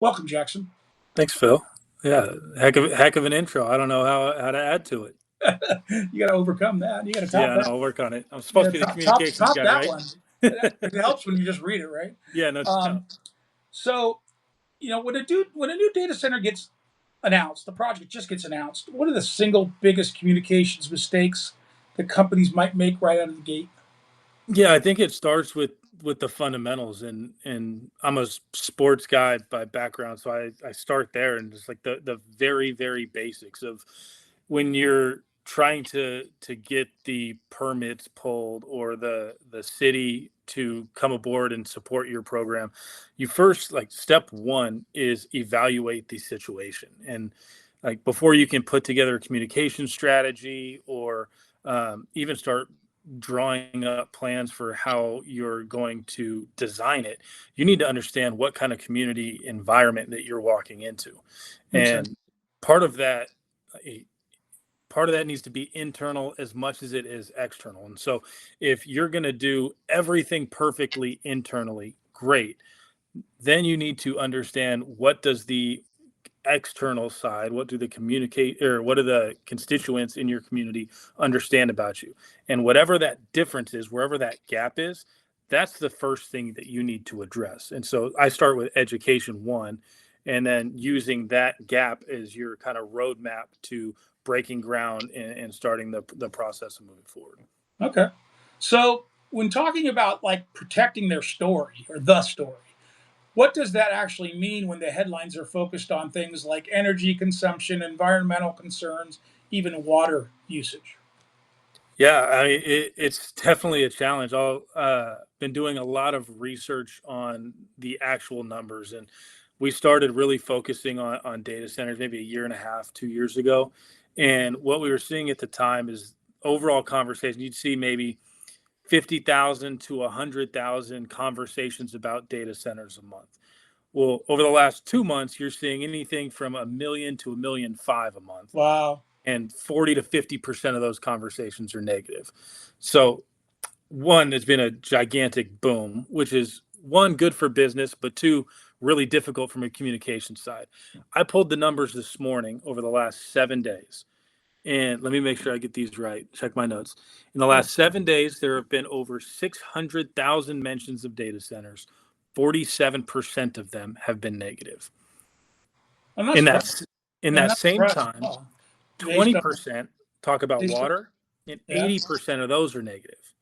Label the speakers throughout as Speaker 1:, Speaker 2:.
Speaker 1: Welcome, Jackson.
Speaker 2: Thanks, Phil. Yeah, heck of an intro. I don't know how to add to it.
Speaker 1: You got to overcome that. You got to top
Speaker 2: Yeah, no,
Speaker 1: that.
Speaker 2: I'll work on it. I'm
Speaker 1: You
Speaker 2: supposed
Speaker 1: got
Speaker 2: to
Speaker 1: to
Speaker 2: be the
Speaker 1: top
Speaker 2: communications
Speaker 1: top
Speaker 2: guy,
Speaker 1: that
Speaker 2: right?
Speaker 1: one. It helps when you just read it, right?
Speaker 2: Yeah, no doubt.
Speaker 1: Um, so, when a new data center gets announced, the project just gets announced. What are the single biggest communications mistakes that companies might make right out of the gate?
Speaker 2: Yeah, I think it starts with the fundamentals, and I'm a sports guy by background, so I start there, and just like the very basics of when you're trying to get the permits pulled or the city to come aboard and support your program. You first, like, step one is evaluate the situation, and like before you can put together a communication strategy or even start drawing up plans for how you're going to design it, you need to understand what kind of community environment that you're walking into.
Speaker 1: Makes sense.
Speaker 2: And part of that, eh, part of that needs to be internal as much as it is external. And so if you're going to do everything perfectly internally, great. Then you need to understand, what does the external side, what do the communicate, or what do the constituents in your community understand about you? And whatever that difference is, wherever that gap is, that's the first thing that you need to address. And so I start with education one, and then using that gap as your kind of roadmap to breaking ground and starting the process of moving forward.
Speaker 1: Okay. So, when talking about like protecting their story or the story, what does that actually mean when the headlines are focused on things like energy consumption, environmental concerns, even water usage?
Speaker 2: Yeah, I mean, it's definitely a challenge. I've been doing a lot of research on the actual numbers, and we started really focusing on data centers maybe a year and a half, 2 years ago. And what we were seeing at the time is overall conversation. You'd see maybe 50,000 to 100,000 conversations about data centers a month. Well, over the last 2 months, you're seeing anything from a million to 1.5 million a month,
Speaker 1: Wow.
Speaker 2: and 40 to 50% of those conversations are negative. So, one, there's been a gigantic boom, which is, one, good for business, but two, really difficult from a communication side. I pulled the numbers this morning over the last 7 days, and let me make sure I get these right. Check my notes. In the
Speaker 1: Sure.
Speaker 2: last 7 days, there have been over 600,000 mentions of data centers. 47% of them have been negative.
Speaker 1: I'm not
Speaker 2: In
Speaker 1: surprised.
Speaker 2: that in
Speaker 1: I'm
Speaker 2: that
Speaker 1: not
Speaker 2: same
Speaker 1: surprised at
Speaker 2: time,
Speaker 1: all. Based on
Speaker 2: 20% talk about
Speaker 1: based on,
Speaker 2: water, and
Speaker 1: yeah.
Speaker 2: 80% of those are negative.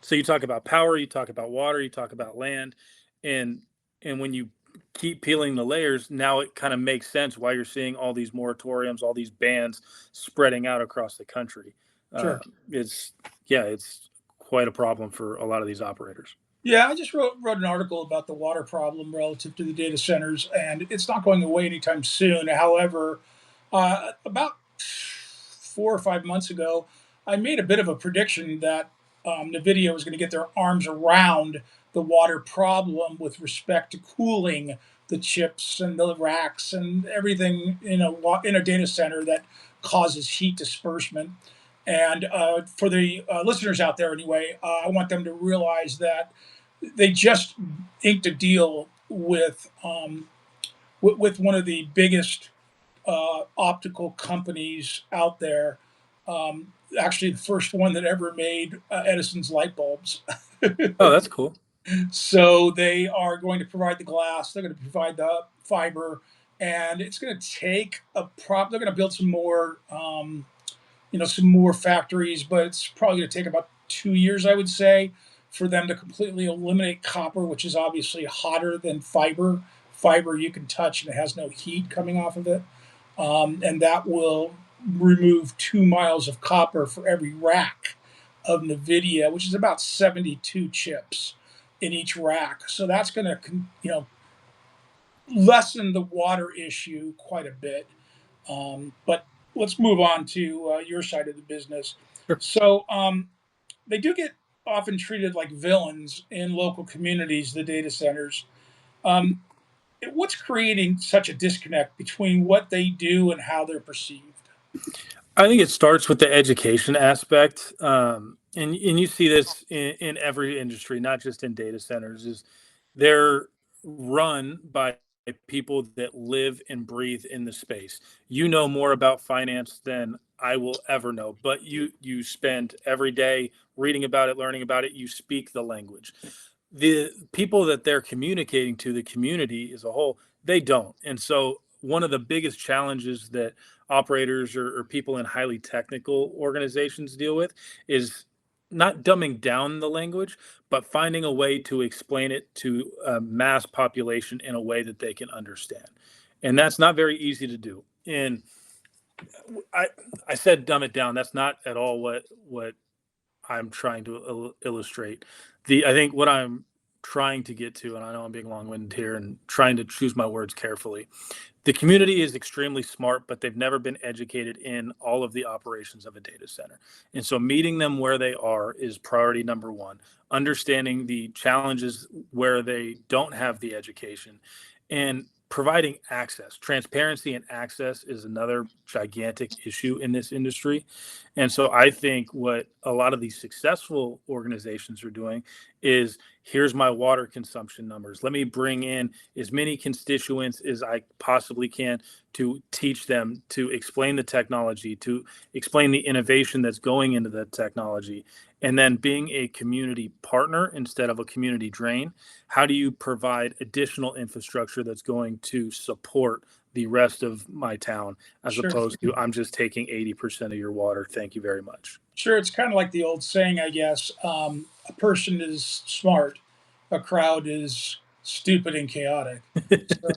Speaker 2: So you talk about power, you talk about water, you talk about land, and when you keep peeling the layers, now it kind of makes sense why you're seeing all these moratoriums, all these bans spreading out across the country. Uh,
Speaker 1: Sure.
Speaker 2: it's Yeah, it's quite a problem for a lot of these operators.
Speaker 1: Yeah, I just wrote an article about the water problem relative to the data centers, and it's not going away anytime soon. However, about 4 or 5 months ago, I made a bit of a prediction that NVIDIA was going to get their arms around the water problem with respect to cooling the chips and the racks and everything in a data center that causes heat disbursement. And for the listeners out there, anyway, I want them to realize that they just inked a deal with one of the biggest optical companies out there. Actually, the first one that ever made Edison's light bulbs.
Speaker 2: Oh, that's cool.
Speaker 1: So they are going to provide the glass. They're going to provide the fiber, and it's going to take a prop. They're going to build some more, some more factories, but it's probably going to take about 2 years, I would say, for them to completely eliminate copper, which is obviously hotter than fiber. Fiber you can touch and it has no heat coming off of it, and that will remove 2 miles of copper for every rack of NVIDIA, which is about 72 chips in each rack. So that's going to, lessen the water issue quite a bit. But let's move on to your side of the business.
Speaker 2: Sure.
Speaker 1: So they do get often treated like villains in local communities, the data centers. Um, what's creating such a disconnect between what they do and how they're perceived?
Speaker 2: I think it starts with the education aspect, and you see this in every industry, not just in data centers. Is they're run by people that live and breathe in the space. You know more about finance than I will ever know, but you spend every day reading about it, learning about it. You speak the language. The people that they're communicating to, the community as a whole, they don't. And so one of the biggest challenges that operators or people in highly technical organizations deal with is not dumbing down the language, but finding a way to explain it to a mass population in a way that they can understand. And that's not very easy to do. And I I said dumb it down. That's not at all what I'm trying to illustrate. I think what I'm trying to get to, and I know I'm being long-winded here and trying to choose my words carefully, the community is extremely smart, but they've never been educated in all of the operations of a data center. And so meeting them where they are is priority number one. Understanding the challenges where they don't have the education and providing access. Transparency and access is another gigantic issue in this industry. And so I think what a lot of these successful organizations are doing is here's my water consumption numbers. Let me bring in as many constituents as I possibly can to teach them, to explain the technology, to explain the innovation that's going into the technology. And then being a community partner instead of a community drain, how do you provide additional infrastructure that's going to support the rest of my town as
Speaker 1: Sure.
Speaker 2: opposed to I'm just taking 80% of your water. Thank you very much.
Speaker 1: Sure, it's kind of like the old saying, I guess. A person is smart, a crowd is stupid and chaotic.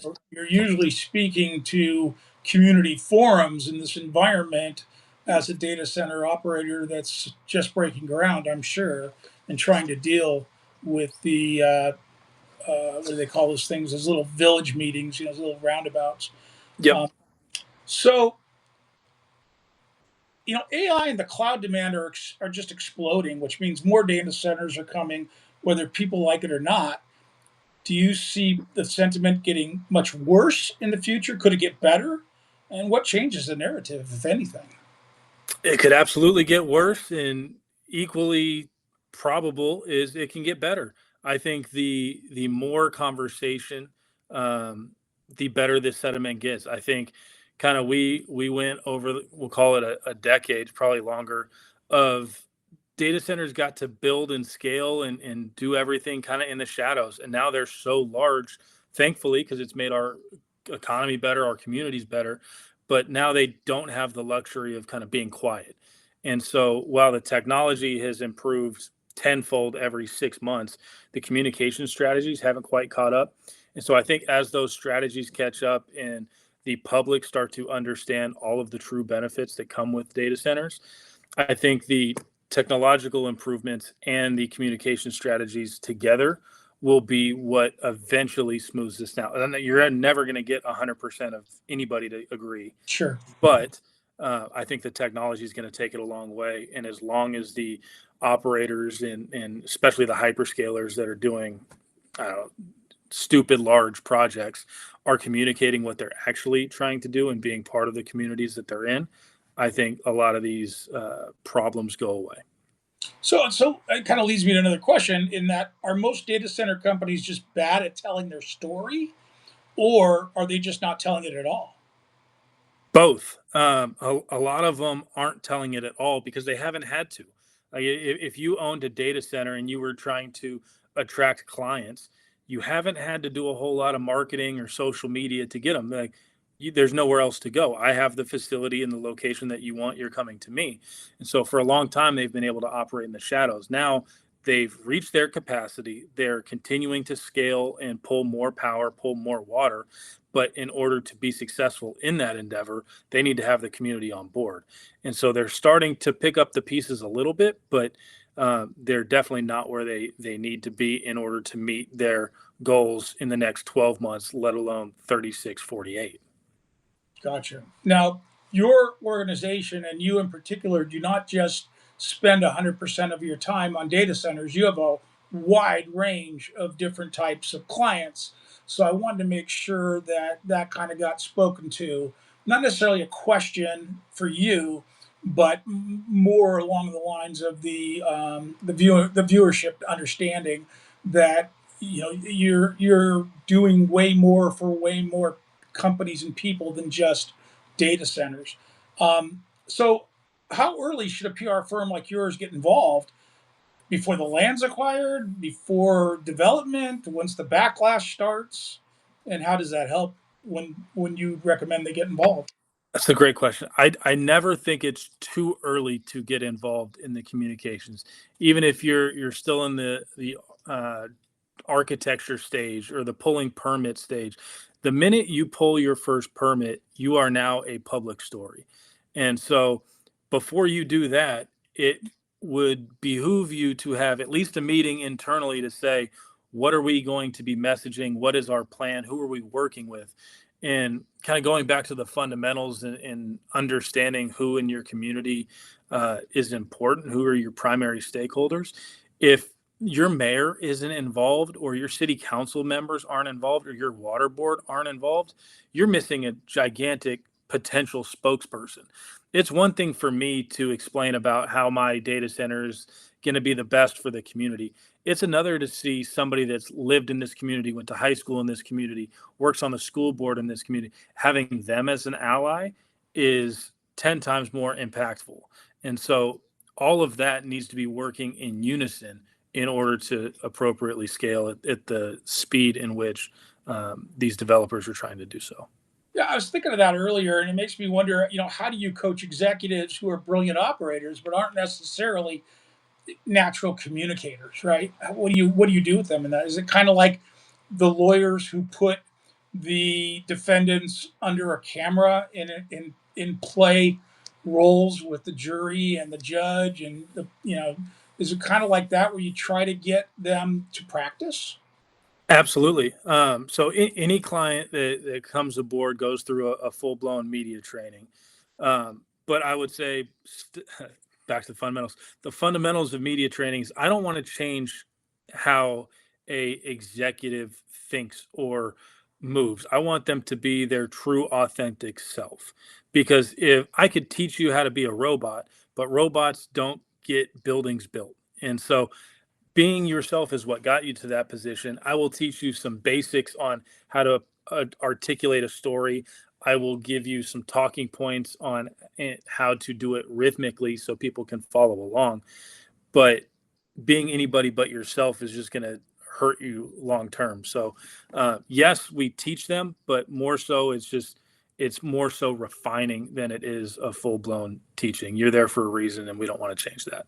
Speaker 1: So you're usually speaking to community forums in this environment as a data center operator that's just breaking ground, I'm sure, and trying to deal with the what do they call those things? Those little village meetings, those little roundabouts.
Speaker 2: Yep.
Speaker 1: Um, so AI and the cloud demand are just exploding, which means more data centers are coming, whether people like it or not. Do you see the sentiment getting much worse in the future? Could it get better? And what changes the narrative, if anything?
Speaker 2: It could absolutely get worse, and equally probable is it can get better. I think the more conversation, the better this sentiment gets. I think kind of we went over, we'll call it a decade, probably longer, of data centers got to build and scale and do everything kind of in the shadows, and now they're so large, thankfully, because it's made our economy better, our communities better, but now they don't have the luxury of kind of being quiet. And so while the technology has improved tenfold every 6 months, the communication strategies haven't quite caught up. And so I think as those strategies catch up and the public start to understand all of the true benefits that come with data centers, I think the technological improvements and the communication strategies together will be what eventually smooths this out. And you're never going to get 100% of anybody to agree,
Speaker 1: Sure.
Speaker 2: but I think the technology is going to take it a long way. And as long as the operators and especially the hyperscalers that are doing, I don't know, stupid large projects are communicating what they're actually trying to do and being part of the communities that they're in, I think a lot of these problems go away.
Speaker 1: So it kind of leads me to another question in that are most data center companies just bad at telling their story, or are they just not telling it at all?
Speaker 2: Both. A lot of them aren't telling it at all because they haven't had to. Like if you owned a data center and you were trying to attract clients, you haven't had to do a whole lot of marketing or social media to get them. Like there's nowhere else to go. I have the facility in the location that you want. You're coming to me. And so for a long time, they've been able to operate in the shadows. Now they've reached their capacity. They're continuing to scale and pull more power, pull more water. But in order to be successful in that endeavor, they need to have the community on board. And so they're starting to pick up the pieces a little bit, but they're definitely not where they need to be in order to meet their goals in the next 12 months, let alone 36, 48.
Speaker 1: Gotcha. Now, your organization and you in particular do not just spend 100% of your time on data centers. You have a wide range of different types of clients. So I wanted to make sure that that kind of got spoken to. Not necessarily a question for you, but more along the lines of the viewership understanding that you're doing way more for way more companies and people than just data centers. So how early should a PR firm like yours get involved? Before the land's acquired, before development, once the backlash starts, and how does that help when you recommend they get involved?
Speaker 2: That's a great question. I never think it's too early to get involved in the communications, even if you're still in the uh, architecture stage or the pulling permit stage. The minute you pull your first permit, you are now a public story. And so before you do that, it would behoove you to have at least a meeting internally to say, what are we going to be messaging? What is our plan? Who are we working with? And kind of going back to the fundamentals and understanding who in your community is important, who are your primary stakeholders. If your mayor isn't involved or your city council members aren't involved or your water board aren't involved, you're missing a gigantic potential spokesperson. It's one thing for me to explain about how my data center is going to be the best for the community. It's another to see somebody that's lived in this community, went to high school in this community, works on the school board in this community. Having them as an ally is 10 times more impactful. And so all of that needs to be working in unison in order to appropriately scale at the speed in which these developers are trying to do so.
Speaker 1: Yeah, I was thinking of that earlier, and it makes me wonder, how do you coach executives who are brilliant operators but aren't necessarily natural communicators, right? What do you do with them in that? Is it kind of like the lawyers who put the defendants under a camera in play roles with the jury and the judge, and is it kind of like that where you try to get them to practice?
Speaker 2: Absolutely. So any client that comes aboard goes through a full blown media training. But I would say back to the fundamentals. The fundamentals of media trainings. I don't want to change how a executive thinks or moves. I want them to be their true authentic self. Because if I could teach you how to be a robot, but robots don't get buildings built. And so being yourself is what got you to that position. I will teach you some basics on how to articulate a story. I will give you some talking points on how to do it rhythmically so people can follow along. But being anybody but yourself is just going to hurt you long term. So, yes, we teach them, but more so it's more so refining than it is a full blown teaching. You're there for a reason, and we don't want to change that.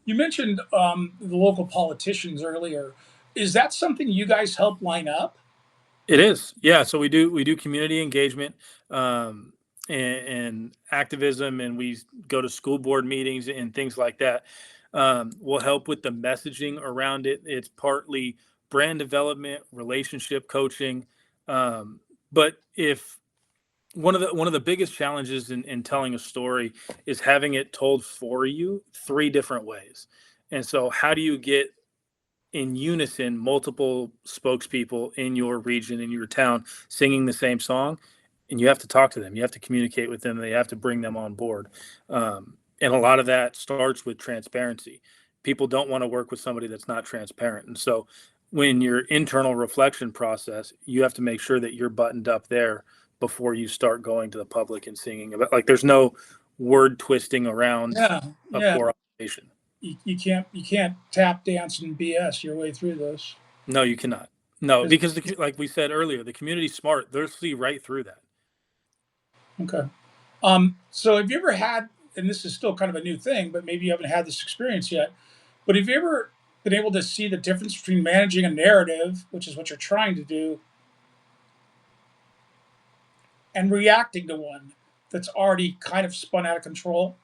Speaker 1: You mentioned the local politicians earlier. Is that something you guys help line up?
Speaker 2: It is, yeah. So we do community engagement and activism, and we go to school board meetings and things like that. We'll help with the messaging around it. It's partly brand development, relationship coaching, but if one of the biggest challenges in telling a story is having it told for you three different ways. And so, how do you get in unison multiple spokespeople in your region, in your town, singing the same song? And you have to talk to them, you have to communicate with them, they have to bring them on board. And a lot of that starts with transparency. People don't want to work with somebody that's not transparent. And so when your internal reflection process, you have to make sure that you're buttoned up there before you start going to the public and singing about, like, there's no word twisting around
Speaker 1: Yeah,
Speaker 2: a
Speaker 1: yeah.
Speaker 2: poor operation.
Speaker 1: You can't tap dance and BS your way through this.
Speaker 2: No, you cannot. No,
Speaker 1: 'Cause-
Speaker 2: because like we said earlier, the community's smart. They'll see right through that.
Speaker 1: okay. So have you ever had, and this is still kind of a new thing, but maybe you haven't had this experience yet, but have you ever been able to see the difference between managing a narrative, which is what you're trying to do, and reacting to one that's already kind of spun out of control?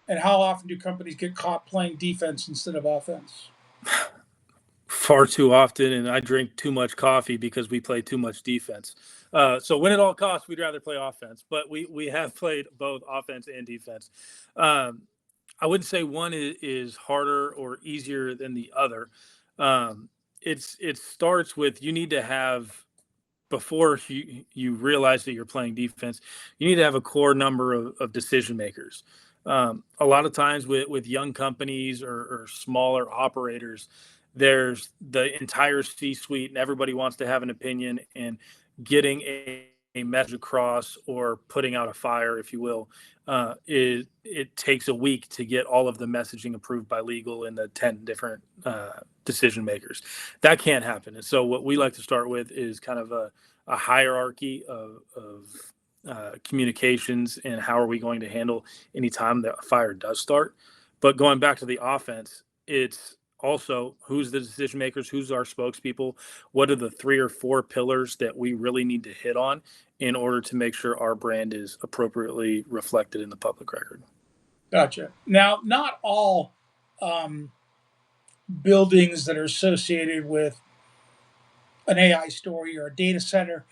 Speaker 1: And how often do companies get caught playing defense instead of offense?
Speaker 2: Far too often, and I drink too much coffee because we play too much defense. So when it all costs, we'd rather play offense, but we have played both offense and defense. Um, I wouldn't say one is harder or easier than the other. It starts with, you need to have, before you realize that you're playing defense, you need to have a core number of decision makers. A lot of times with young companies or smaller operators, there's the entire C-suite, and everybody wants to have an opinion, and getting a message across or putting out a fire, if you will, it takes a week to get all of the messaging approved by legal and the 10 different decision makers. That can't happen. And so what we like to start with is kind of a hierarchy of communications and how are we going to handle any time that a fire does start. But going back to the offense, it's also who's the decision makers, who's our spokespeople, what are the 3 or 4 pillars that we really need to hit on in order to make sure our brand is appropriately reflected in the public record.
Speaker 1: Gotcha. Now, not all um, buildings that are associated with an AI story or a data center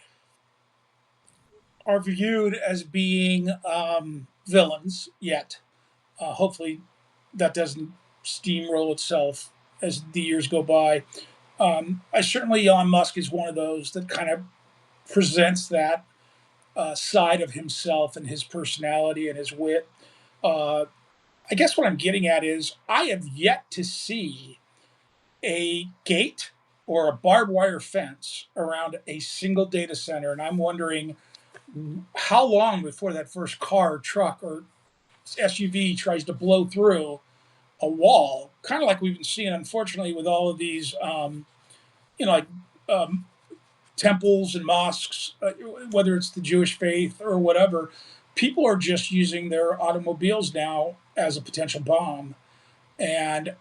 Speaker 1: are viewed as being villains yet. Hopefully, that doesn't steamroll itself as the years go by. I certainly, Elon Musk is one of those that kind of presents that side of himself and his personality and his wit. Uh, I guess what I'm getting at is I have yet to see a gate or a barbed wire fence around a single data center, and I'm wondering how long before that first car, truck, or SUV tries to blow through a wall, kind of like we've been seeing, unfortunately, with all of these, like um, temples and mosques, whether it's the Jewish faith or whatever. People are just using their automobiles now as a potential bomb, and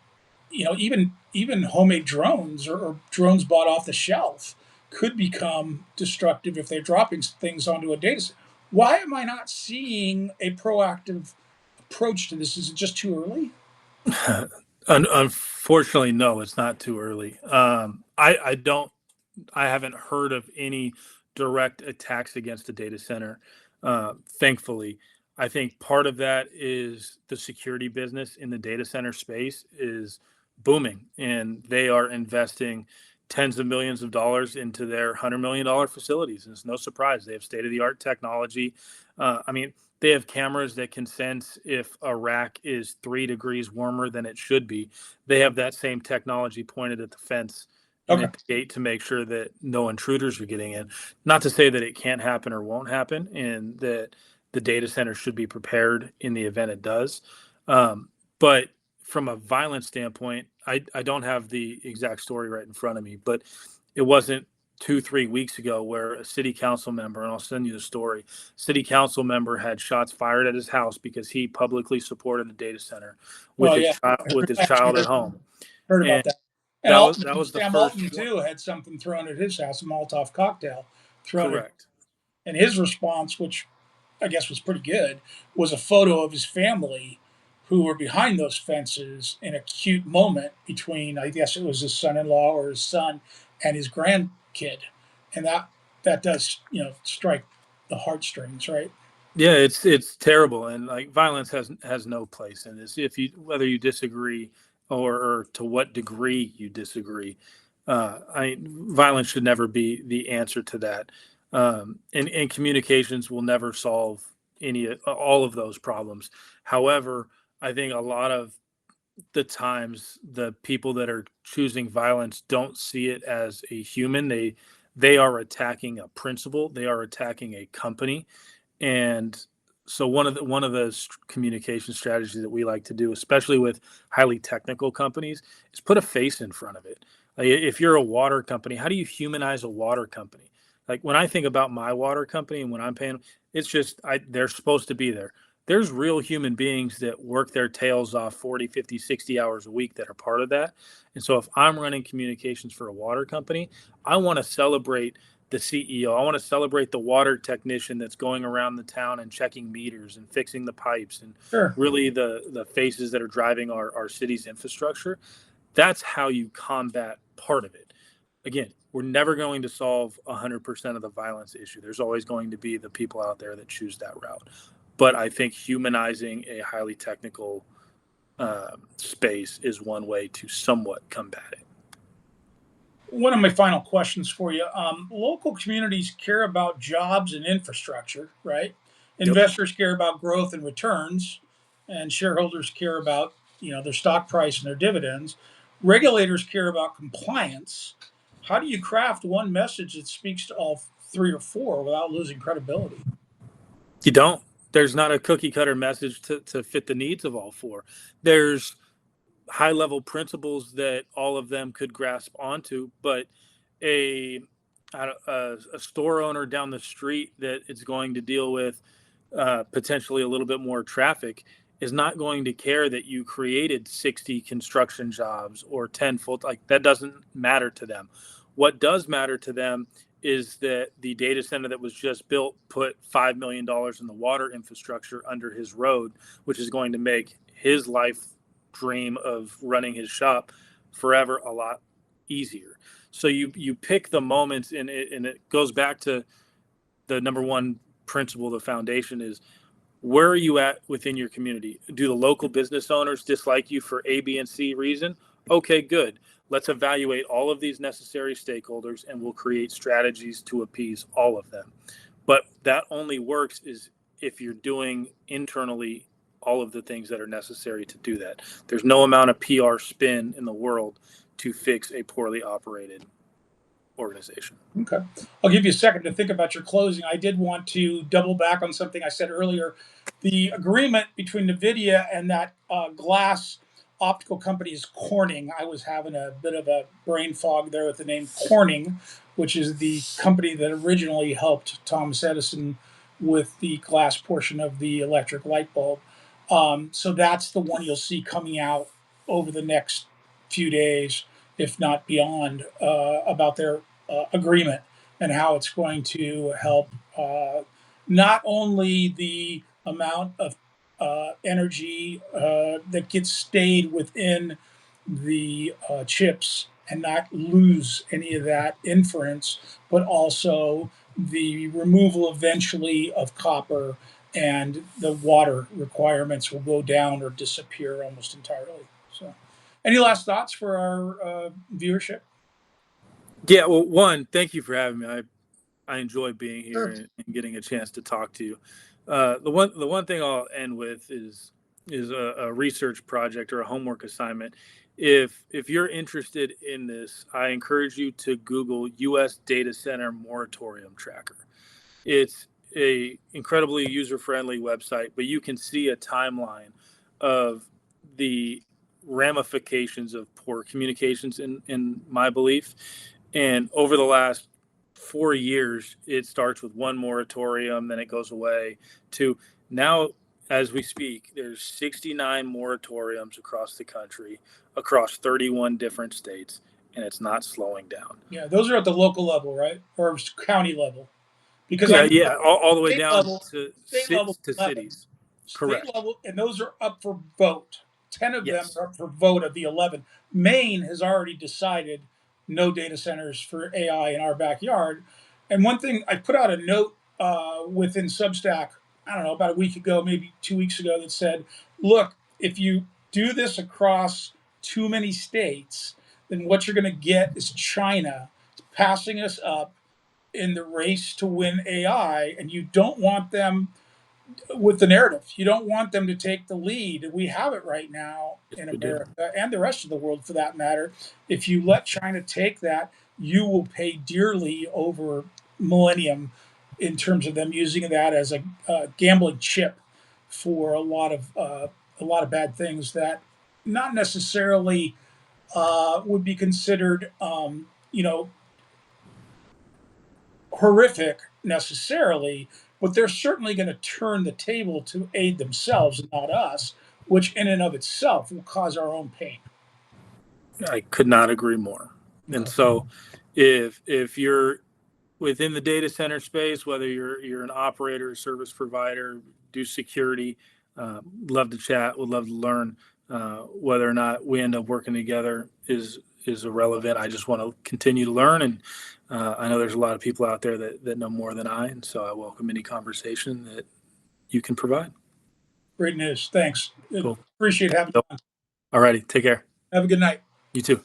Speaker 1: even homemade drones or drones bought off the shelf could become destructive if they're dropping things onto a data set. Why am I not seeing a proactive approach to this? Is it just too early?
Speaker 2: Unfortunately, no, it's not too early. I don't I haven't heard of any direct attacks against the data center. Thankfully, I think part of that is the security business in the data center space is booming, and they are investing tens of millions of dollars into their $100 million facilities. And it's no surprise they have state of the art technology. I mean, they have cameras that can sense if a rack is 3 degrees warmer than it should be. They have that same technology pointed at the fence and
Speaker 1: Okay.
Speaker 2: at the gate to make sure that no intruders are getting in. Not to say that it can't happen or won't happen, and that the data center should be prepared in the event it does. But from a violence standpoint, I don't have the exact story right in front of me, but it wasn't 2, 3 weeks ago where a city council member, and I'll send you the story, city council member had shots fired at his house because he publicly supported a data center
Speaker 1: Oh
Speaker 2: with his
Speaker 1: yeah,
Speaker 2: child with his
Speaker 1: I actually
Speaker 2: child at home.
Speaker 1: heard about
Speaker 2: And
Speaker 1: that. And
Speaker 2: that was
Speaker 1: Altman,
Speaker 2: that was the
Speaker 1: Sam
Speaker 2: first
Speaker 1: Altman
Speaker 2: one.
Speaker 1: too, had something thrown at his house, a Molotov cocktail thrown at,
Speaker 2: Correct.
Speaker 1: and his response, which I guess was pretty good, was a photo of his family who were behind those fences in a cute moment between, I guess it was his son-in-law or his son and his grandkid, and that does strike the heartstrings, right?
Speaker 2: Yeah, it's terrible, and like violence has no place in this. If you whether you disagree or to what degree you disagree, violence should never be the answer to that. And communications will never solve any all of those problems. However, I think a lot of the times the people that are choosing violence don't see it as a human. They are attacking a principle. They are attacking a company. And so one of the communication strategies that we like to do, especially with highly technical companies, is put a face in front of it. Like if you're a water company, how do you humanize a water company? Like when I think about my water company and when I'm paying, it's just they're supposed to be there. There's real human beings that work their tails off 40, 50, 60 hours a week that are part of that. And so if I'm running communications for a water company, I want to celebrate the CEO. I want to celebrate the water technician that's going around the town and checking meters and fixing the pipes and
Speaker 1: Sure.
Speaker 2: really the faces that are driving our city's infrastructure. That's how you combat part of it. Again, we're never going to solve 100% of the violence issue. There's always going to be the people out there that choose that route. But I think humanizing a highly technical space is one way to somewhat combat it.
Speaker 1: One of my final questions for you. Local communities care about jobs and infrastructure, right?
Speaker 2: Yep.
Speaker 1: Investors care about growth and returns, and shareholders care about their stock price and their dividends. Regulators care about compliance. How do you craft one message that speaks to all three or four without losing credibility?
Speaker 2: You don't. There's not a cookie cutter message to fit the needs of all four. There's high level principles that all of them could grasp onto, but a a store owner down the street that is going to deal with potentially a little bit more traffic is not going to care that you created 60 construction jobs or 10 full, like that doesn't matter to them. What does matter to them is that the data center that was just built put $5 million in the water infrastructure under his road, which is going to make his life dream of running his shop forever a lot easier. So you pick the moments, and it goes back to the number one principle. The foundation is, where are you at within your community? Do the local business owners dislike you for A, B, and C reason? Okay, good. Let's evaluate all of these necessary stakeholders, and we'll create strategies to appease all of them. But that only works is if you're doing internally all of the things that are necessary to do that. There's no amount of PR spin in the world to fix a poorly operated organization.
Speaker 1: Okay. I'll give you a second to think about your closing. I did want to double back on something I said earlier. The agreement between NVIDIA and that glass optical company is Corning. I was having a bit of a brain fog there with the name Corning, which is the company that originally helped Thomas Edison with the glass portion of the electric light bulb. So that's the one you'll see coming out over the next few days, if not beyond, about their agreement and how it's going to help not only the amount of energy that gets stayed within the chips and not lose any of that inference, but also the removal eventually of copper, and the water requirements will go down or disappear almost entirely. So, any last thoughts for our viewership?
Speaker 2: Yeah, well, one, thank you for having me. I enjoy being here
Speaker 1: Sure.
Speaker 2: and getting a chance to talk to you. The one thing I'll end with is a research project or a homework assignment. If you're interested in this, I encourage you to Google U.S. Data Center Moratorium Tracker. It's a incredibly user friendly website, but you can see a timeline of the ramifications of poor communications in my belief. And over the last 4 years, it starts with one moratorium, then it goes away to now, as we speak, there's 69 moratoriums across the country, across 31 different states, and it's not slowing down.
Speaker 1: Yeah, those are at the local level, right, or county level? Because I
Speaker 2: Yeah,
Speaker 1: know
Speaker 2: yeah, all the way
Speaker 1: state
Speaker 2: down
Speaker 1: level,
Speaker 2: to
Speaker 1: state level
Speaker 2: to
Speaker 1: 11,
Speaker 2: cities.
Speaker 1: state
Speaker 2: Correct.
Speaker 1: level, and those are up for vote. 10 of them
Speaker 2: Yes.
Speaker 1: are up for vote of the 11. Maine has already decided no data centers for AI in our backyard. And one thing, I put out a note within Substack, I don't know, about a week ago, maybe 2 weeks ago, that said, look, if you do this across too many states, then what you're going to get is China passing us up in the race to win AI, and you don't want them with the narrative. You don't want them to take the lead. We have it right now
Speaker 2: Yes,
Speaker 1: in
Speaker 2: we do.
Speaker 1: America and the rest of the world for that matter. If you let China take that, you will pay dearly over millennium in terms of them using that as a gambling chip for a lot of bad things that not necessarily would be considered, horrific necessarily, but they're certainly going to turn the table to aid themselves and not us, which in and of itself will cause our own pain.
Speaker 2: I could not agree more. And
Speaker 1: Okay.
Speaker 2: so if you're within the data center space, whether you're an operator, service provider, do security, love to chat, would love to learn. Whether or not we end up working together is irrelevant. I just want to continue to learn, and I know there's a lot of people out there that know more than I, and so I welcome any conversation that you can provide.
Speaker 1: Great news. Thanks.
Speaker 2: Cool.
Speaker 1: Appreciate having you on.
Speaker 2: All righty. Take care.
Speaker 1: Have a good night.
Speaker 2: You too.